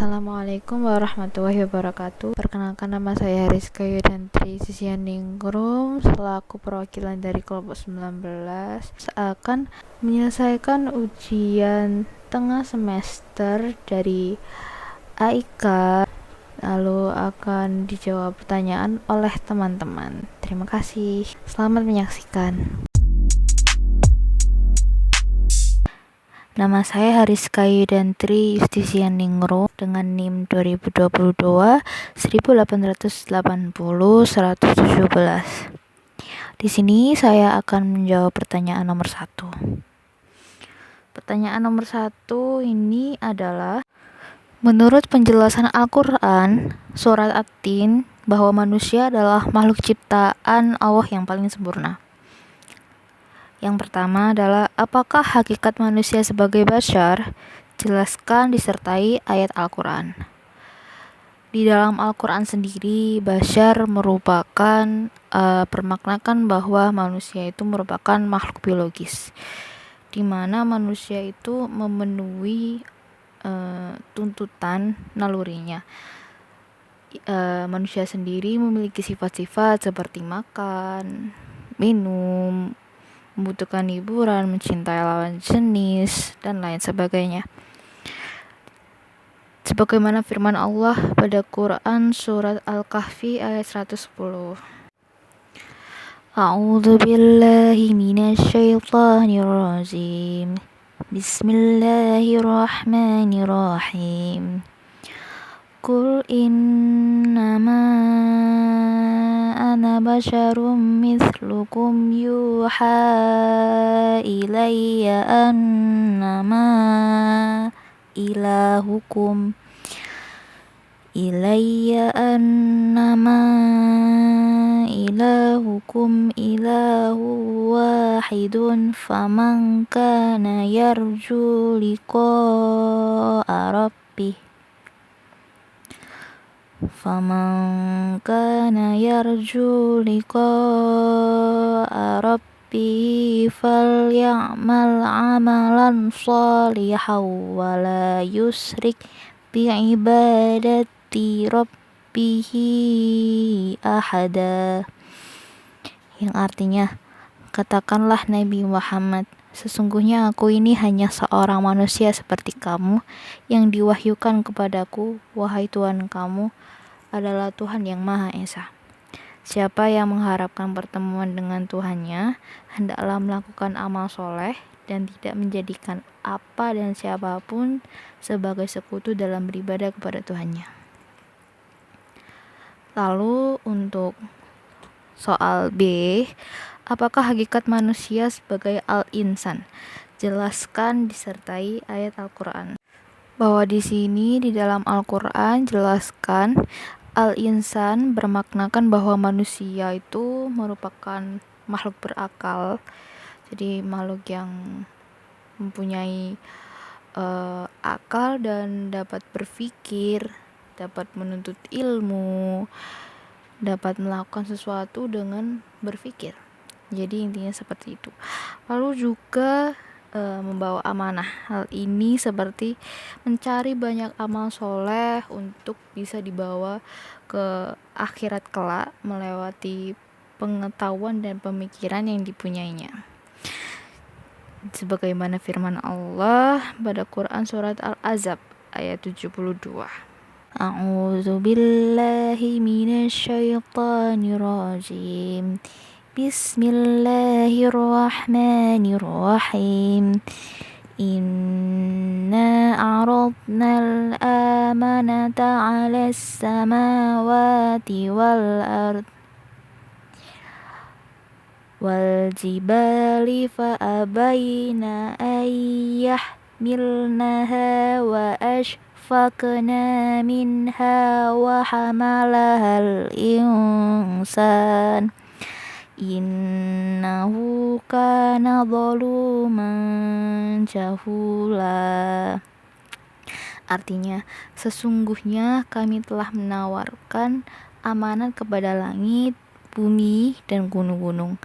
Assalamualaikum warahmatullahi wabarakatuh. Perkenalkan, nama saya Rizka Yudantri Sisianingrum selaku perwakilan dari kelompok 19 akan menyelesaikan ujian tengah semester dari AIK, lalu akan dijawab pertanyaan oleh teman-teman. Terima kasih. Selamat menyaksikan. Nama saya Hariska Yudantri Justisianingrum dengan NIM 2022 1880 117. Di sini saya akan menjawab pertanyaan nomor 1. Pertanyaan nomor 1 ini adalah, menurut penjelasan Al-Quran surat At-Tin bahwa manusia adalah makhluk ciptaan Allah yang paling sempurna. Yang pertama adalah, apakah hakikat manusia sebagai bashar? Jelaskan disertai ayat Al-Quran. Di dalam Al-Quran sendiri, bashar merupakan permaknakan bahwa manusia itu merupakan makhluk biologis, di mana manusia itu memenuhi tuntutan nalurinya. Manusia sendiri memiliki sifat-sifat seperti makan, minum, membutuhkan hiburan, mencintai lawan jenis, dan lain sebagainya. Sebagaimana firman Allah pada Quran surat Al-Kahfi ayat 110. A'udzu billahi minasyaitonir rajim. Bismillahirrahmanirrahim. Qul innama ana basyarum mithlukum yuha ilayya annama ilahukum ilahu wahidun faman kana yarju liqa'a rabbih falyamal amalan shalihan wa la yusrik bi'ibadati rabbihi ahada. Yang artinya, katakanlah Nabi Muhammad, sesungguhnya aku ini hanya seorang manusia seperti kamu yang diwahyukan kepadaku, wahai Tuhan kamu adalah Tuhan yang Maha Esa. Siapa yang mengharapkan pertemuan dengan Tuhannya, hendaklah melakukan amal soleh dan tidak menjadikan apa dan siapapun sebagai sekutu dalam beribadah kepada Tuhannya. Lalu untuk soal B, apakah hakikat manusia sebagai al-insan? Jelaskan disertai ayat Al-Quran. Bahwa di sini di dalam Al-Quran jelaskan al-insan bermaknakan bahwa manusia itu merupakan makhluk berakal. Jadi makhluk yang mempunyai akal dan dapat berpikir, dapat menuntut ilmu, dapat melakukan sesuatu dengan berpikir. Jadi intinya seperti itu. Lalu juga membawa amanah. Hal ini seperti mencari banyak amal soleh untuk bisa dibawa ke akhirat kelak melewati pengetahuan dan pemikiran yang dipunyainya. Sebagaimana firman Allah pada Quran surat Al-Ahzab ayat 72. A'udzu billahi minasyaitonir rajim. Bismillahirrahmanirrahim. Inna aradnal amanata 'alas samawati wal jibali fa abaina ayyahmilnaha wa ashfaqna minha wa hamalahal insan innahu kana zaluman jahula. Artinya, sesungguhnya kami telah menawarkan amanat kepada langit, bumi, dan gunung-gunung,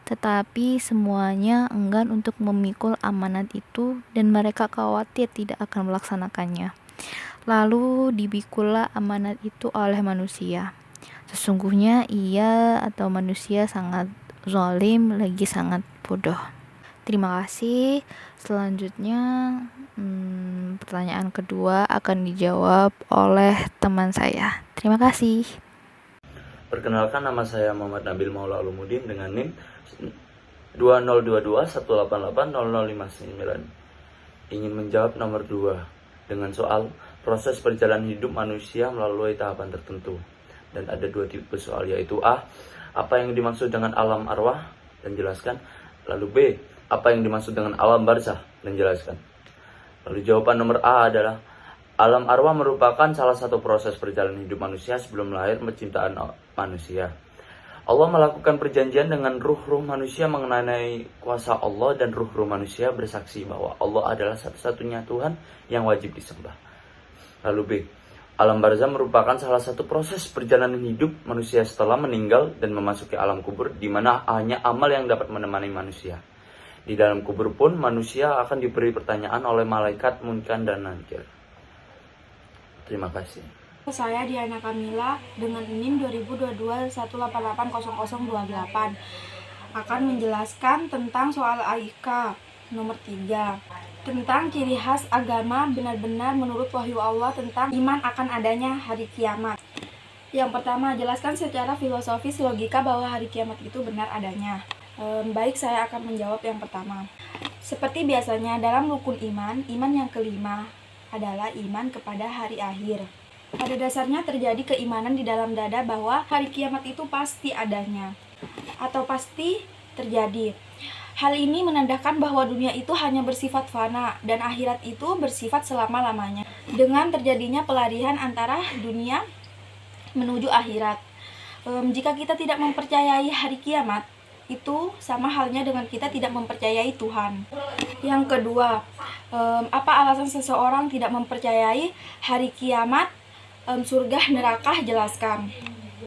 tetapi semuanya enggan untuk memikul amanat itu dan mereka khawatir tidak akan melaksanakannya. Lalu dibikulah amanat itu oleh manusia. Sesungguhnya ia atau manusia sangat zalim lagi sangat bodoh. Terima kasih. Selanjutnya pertanyaan kedua akan dijawab oleh teman saya. Terima kasih. Perkenalkan, nama saya Muhammad Nabil Maula Alumuddin dengan NIM 2022 1880059. Ingin menjawab nomor 2 dengan soal proses perjalanan hidup manusia melalui tahapan tertentu. Dan ada 2 tipe soal, yaitu A, apa yang dimaksud dengan alam arwah, dan jelaskan. Lalu B, apa yang dimaksud dengan alam barzah, dan jelaskan. Lalu jawaban nomor A adalah alam arwah merupakan salah satu proses perjalanan hidup manusia sebelum lahir penciptaan manusia. Allah melakukan perjanjian dengan ruh-ruh manusia mengenai kuasa Allah, dan ruh-ruh manusia bersaksi bahwa Allah adalah satu-satunya Tuhan yang wajib disembah. Lalu B, alam barzah merupakan salah satu proses perjalanan hidup manusia setelah meninggal dan memasuki alam kubur, di mana hanya amal yang dapat menemani manusia. Di dalam kubur pun manusia akan diberi pertanyaan oleh malaikat Munkar dan Nakir. Terima kasih. Saya Diana Kamila dengan NIM 2022 1880028 akan menjelaskan tentang soal AIK nomor 3, tentang ciri khas agama benar-benar menurut wahyu Allah tentang iman akan adanya hari kiamat. Yang pertama, jelaskan secara filosofis logika bahwa hari kiamat itu benar adanya. Baik, saya akan menjawab yang pertama. Seperti biasanya dalam rukun iman yang kelima adalah iman kepada hari akhir. Pada dasarnya terjadi keimanan di dalam dada bahwa hari kiamat itu pasti adanya atau pasti terjadi. Hal ini menandakan bahwa dunia itu hanya bersifat fana dan akhirat itu bersifat selama-lamanya. Dengan terjadinya pelarian antara dunia menuju akhirat. Jika kita tidak mempercayai hari kiamat, itu sama halnya dengan kita tidak mempercayai Tuhan. Yang kedua, apa alasan seseorang tidak mempercayai hari kiamat, surga, neraka? Jelaskan.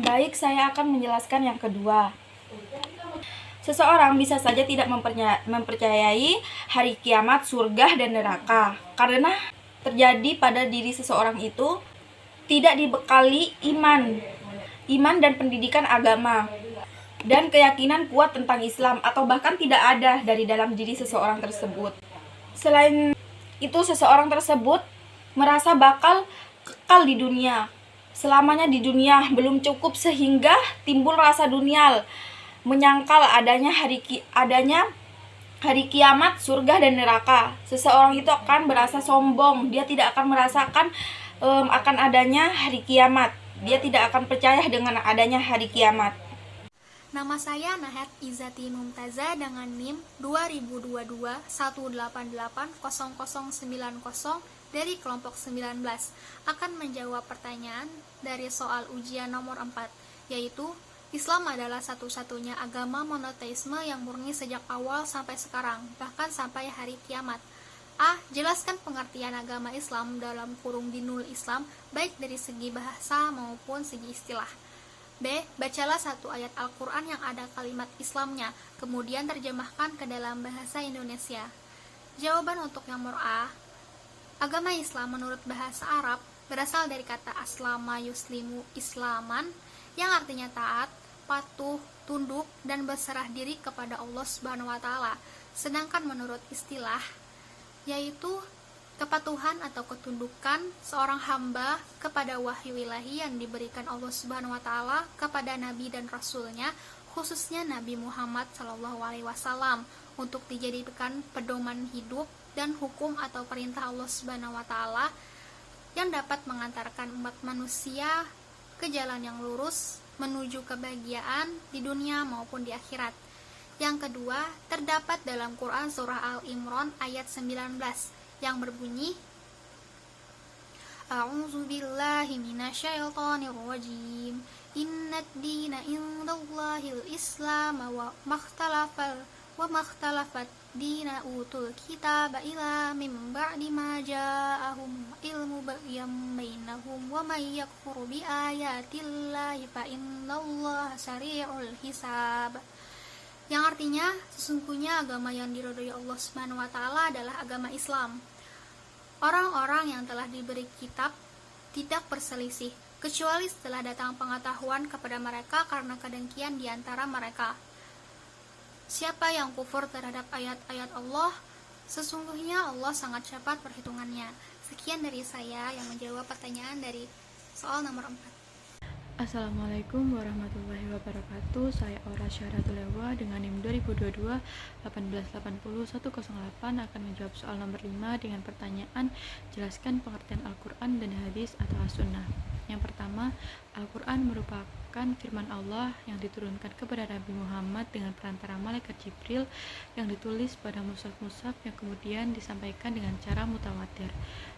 Baik, saya akan menjelaskan yang kedua. Seseorang bisa saja tidak mempercayai hari kiamat, surga, dan neraka karena terjadi pada diri seseorang itu tidak dibekali iman dan pendidikan agama dan keyakinan kuat tentang Islam, atau bahkan tidak ada dari dalam diri seseorang tersebut. Selain itu, seseorang tersebut merasa bakal kekal di dunia, selamanya di dunia belum cukup sehingga timbul rasa dunial, menyangkal adanya hari kiamat, surga, dan neraka. Seseorang itu akan merasa sombong, dia tidak akan merasakan akan adanya hari kiamat. Dia tidak akan percaya dengan adanya hari kiamat. Nama saya Nahet Izati Mumtaza dengan NIM 2022 1880090 dari kelompok 19 akan menjawab pertanyaan dari soal ujian nomor 4, yaitu Islam adalah satu-satunya agama monoteisme yang murni sejak awal sampai sekarang, bahkan sampai hari kiamat. A. Jelaskan pengertian agama Islam dalam kurung dinul Islam, baik dari segi bahasa maupun segi istilah. B. Bacalah satu ayat Al-Quran yang ada kalimat Islamnya, kemudian terjemahkan ke dalam bahasa Indonesia. Jawaban untuk nomor A. Agama Islam menurut bahasa Arab berasal dari kata aslama yuslimu islaman, yang artinya taat, patuh, tunduk, dan berserah diri kepada Allah Subhanahu wa Ta'ala. Sedangkan menurut istilah, yaitu kepatuhan atau ketundukan seorang hamba kepada wahyu ilahi yang diberikan Allah Subhanahu wa Ta'ala kepada Nabi dan Rasulnya, khususnya Nabi Muhammad SAW, untuk dijadikan pedoman hidup dan hukum atau perintah Allah Subhanahu wa Ta'ala yang dapat mengantarkan umat manusia ke jalan yang lurus menuju kebahagiaan di dunia maupun di akhirat. Yang kedua, terdapat dalam Quran surah Al-Imran ayat 19 yang berbunyi, A'udzu billahi minasyaitonir rajim. Innad dina indallahil Islam wa makhtalafat dina utul kitab ila mim ba'di ma ja'ahum ilmu baghyan bainahum wa may yakfur bi ayatillahi fa innallaha sari'ul hisab. Yang artinya, sesungguhnya agama yang diridhoi Allah Subhanahu wa Ta'ala adalah agama Islam. Orang-orang yang telah diberi kitab tidak berselisih, kecuali setelah datang pengetahuan kepada mereka karena kedengkian di antara mereka. Siapa yang kufur terhadap ayat-ayat Allah, sesungguhnya Allah sangat cepat perhitungannya. Sekian dari saya yang menjawab pertanyaan dari soal nomor 4. Assalamualaikum warahmatullahi wabarakatuh. Saya Aura Syaratulewa dengan NIM 2022 1880 akan menjawab soal nomor 5 dengan pertanyaan jelaskan pengertian Al-Quran dan hadis atau as-sunnah. Yang pertama, Al-Quran merupakan firman Allah yang diturunkan kepada Nabi Muhammad dengan perantara malaikat Jibril yang ditulis pada mushaf-mushaf yang kemudian disampaikan dengan cara mutawatir.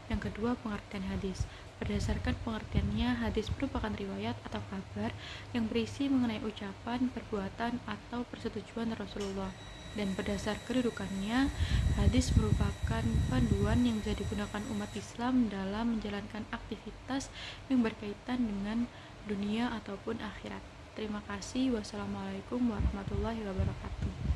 Yang kedua, pengertian hadis. Berdasarkan pengertiannya, hadis merupakan riwayat atau kabar yang berisi mengenai ucapan, perbuatan, atau persetujuan Rasulullah. Dan berdasar kedudukannya, hadis merupakan panduan yang bisa digunakan umat Islam dalam menjalankan aktivitas yang berkaitan dengan dunia ataupun akhirat. Terima kasih. Wassalamualaikum warahmatullahi wabarakatuh.